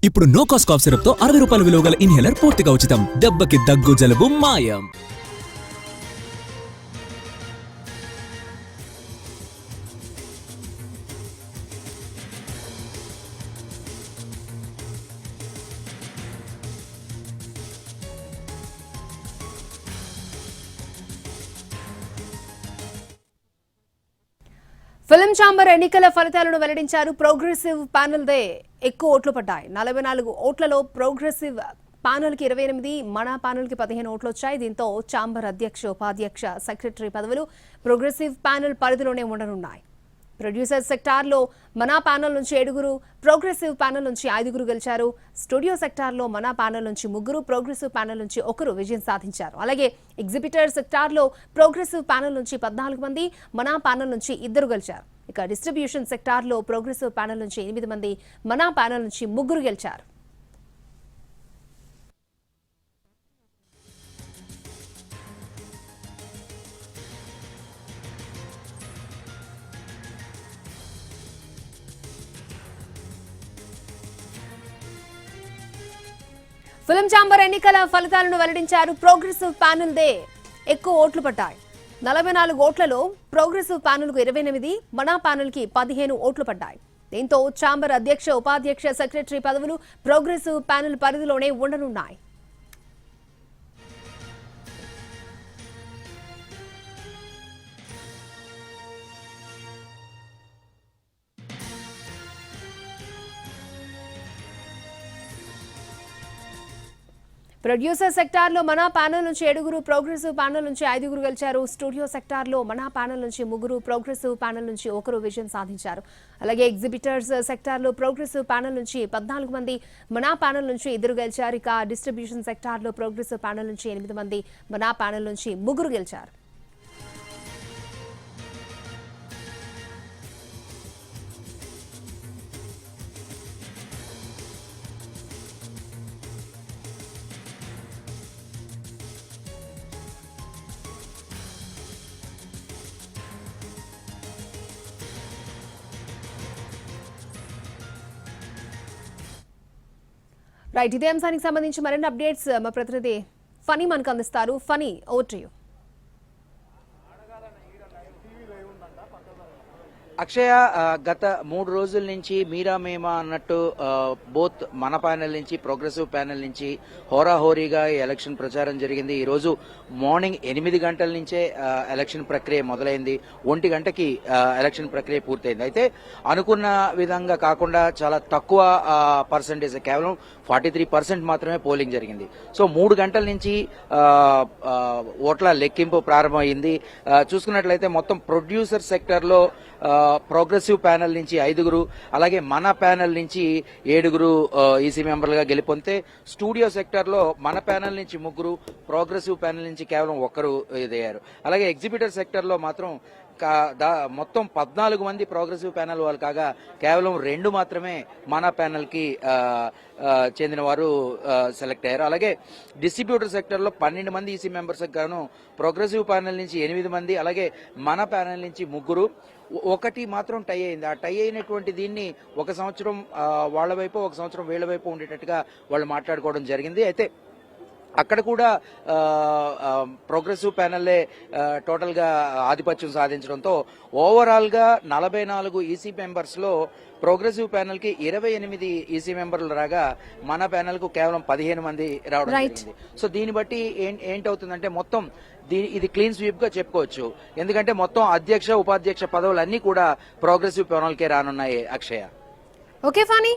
ఇప్పుడు no cost cough syrup తో 60 రూపాయల విలువ గల ఇన్హేలర్ పూర్తిగా ఉచితం. దెబ్బకి దగ్గు జలుబు మాయం. ఫిల్మ్ ఛాంబర్ ఎన్నికల ఫలితాలను వెల్లడించారు. ప్రోగ్రెసివ్ ప్యానెల్ దే ఎక్కువ ఓట్లు పడ్డాయి. 44 ఓట్లలో ప్రోగ్రెసివ్ ప్యానెల్ కి 28, మన ప్యానెల్ కి 15 ఓట్లు వచ్చాయి. దీంతో ఛాంబర్ అధ్యక్ష, ఉపాధ్యక్ష, సెక్రటరీ పదవులు ప్రోగ్రెసివ్ ప్యానెల్ పరిధిలోనే ఉండనున్నాయి. ప్రొడ్యూసర్ సెక్టార్లో మనా ప్యానెల్ నుంచి 7, ప్రోగ్రెసివ్ ప్యానెల్ నుంచి 5 గెలిచారు. స్టూడియో సెక్టార్లో మనా ప్యానెల్ నుంచి 3, ప్రోగ్రెసివ్ ప్యానెల్ నుంచి 1 విజయం సాధించారు. అలాగే ఎగ్జిబిటర్ సెక్టార్లో ప్రోగ్రెసివ్ ప్యానెల్ నుంచి 14 మంది, మనా ప్యానెల్ నుంచి 2 గెలిచారు. ఇక డిస్ట్రిబ్యూషన్ సెక్టార్లో ప్రోగ్రెసివ్ ప్యానెల్ నుంచి 8 మంది, మనా ప్యానెల్ నుంచి 3 గెలిచారు. ఫిల్మ్ ఛాంబర్ ఎన్నికల ఫలితాలను వెల్లడించారు. ప్రోగ్రెసివ్ ప్యానెల్ దే ఎక్కువ ఓట్లు పడ్డాయి. 44 ఓట్లలో ప్రోగ్రెసివ్ ప్యానెల్ కు 28, మనా ప్యానెల్ కి 15 ఓట్లు పడ్డాయి. దీంతో ఛాంబర్ అధ్యక్ష, ఉపాధ్యక్ష, సెక్రటరీ పదవులు ప్రోగ్రెసివ్ ప్యానెల్ పరిధిలోనే ఉండనున్నాయి. ప్రొడ్యూసర్ సెక్టార్లో మనా ప్యానెల్ నుంచి 7, ప్రోగ్రెసివ్ ప్యానెల్ నుంచి 5 గెలిచారు. స్టూడియో సెక్టార్లో మనా ప్యానెల్ నుంచి 3, ప్రోగ్రెసివ్ ప్యానెల్ నుంచి 1 విజయం సాధించారు. అలాగే ఎగ్జిబిటర్స్ సెక్టార్లో ప్రోగ్రెసివ్ ప్యానెల్ నుంచి 14 మంది, మనా ప్యానెల్ నుంచి 2 గెలిచారు. ఇక డిస్ట్రిబ్యూషన్ సెక్టార్లో ప్రోగ్రెసివ్ ప్యానెల్ నుంచి 8 మంది, మనా ప్యానెల్ నుంచి 3 గెలిచారు. రైట్, ఇదే అంశానికి సంబంధించి మరిన్ని అప్డేట్స్ మా ప్రతినిధి ఫనీ మనకు అందిస్తారు. Phani, over to you. Akshaya, గత 3 రోజుల నుంచి మీరా మేమా అన్నట్టు బోత్ మన ప్యానెల్ నుంచి, ప్రోగ్రెసివ్ ప్యానెల్ నుంచి హోరాహోరీగా ఈ ఎలక్షన్ ప్రచారం జరిగింది. ఈ రోజు మార్నింగ్ 8 గంటల నుంచే ఎలక్షన్ ప్రక్రియ మొదలైంది. 1 గంటకి ఎలక్షన్ ప్రక్రియ పూర్తయింది. అయితే అనుకున్న విధంగా కాకుండా చాలా తక్కువ పర్సంటేజ్, కేవలం 43% మాత్రమే పోలింగ్ జరిగింది. సో 3 గంటల నుంచి ఓట్ల లెక్కింపు ప్రారంభమైంది. చూసుకున్నట్లయితే మొత్తం ప్రొడ్యూసర్ సెక్టర్ లో ప్రోగ్రెసివ్ ప్యానెల్ నుంచి 5, అలాగే మన ప్యానెల్ నుంచి 7 ఈసీ మెంబర్లుగా గెలుపొందితే, స్టూడియో సెక్టర్ లో మన ప్యానెల్ నుంచి 3, ప్రోగ్రెసివ్ ప్యానెల్ నుంచి కేవలం 1 ఇదయ్యారు. అలాగే ఎగ్జిబిటర్ సెక్టర్ లో మాత్రం మొత్తం 14 మంది ప్రోగ్రెసివ్ ప్యానెల్ వాళ్ళు కాగా కేవలం 2 మాత్రమే మన ప్యానెల్ కి చెందిన వారు సెలెక్ట్ అయ్యారు. అలాగే డిస్ట్రిబ్యూటర్ సెక్టర్ లో 12 మంది ఈసీ మెంబర్స్ గాను ప్రోగ్రెసివ్ ప్యానెల్ నుంచి 8 మంది, అలాగే మన ప్యానెల్ నుంచి 3, 1 మాత్రం టై అయింది. ఆ టై అయినటువంటి దీన్ని 1 సంవత్సరం వాళ్ళ వైపు, 1 సంవత్సరం వీళ్ళ వైపు ఉండేటట్టుగా వాళ్ళు మాట్లాడుకోవడం జరిగింది. అయితే అక్కడ కూడా ప్రోగ్రెసివ్ ప్యానెల్లే టోటల్ గా ఆధిపత్యం సాధించడంతో ఓవరాల్ గా 44 ఈసీ మెంబర్స్ లో ప్రోగ్రెసివ్ ప్యానెల్ కి 28 ఈసీ మెంబర్లు రాగా మన ప్యానెల్ కు కేవలం 15 మంది రావడం జరిగింది. సో దీన్ని బట్టి ఏంటవుతుందంటే మొత్తం ఇది క్లీన్ స్వీప్ గా చెప్పుకోవచ్చు. ఎందుకంటే మొత్తం అధ్యక్ష, ఉపాధ్యక్ష పదవులన్నీ కూడా ప్రోగ్రెసివ్ ప్యానెల్ కే రానున్నాయి. అక్షయ, ఓకే ఫనీ.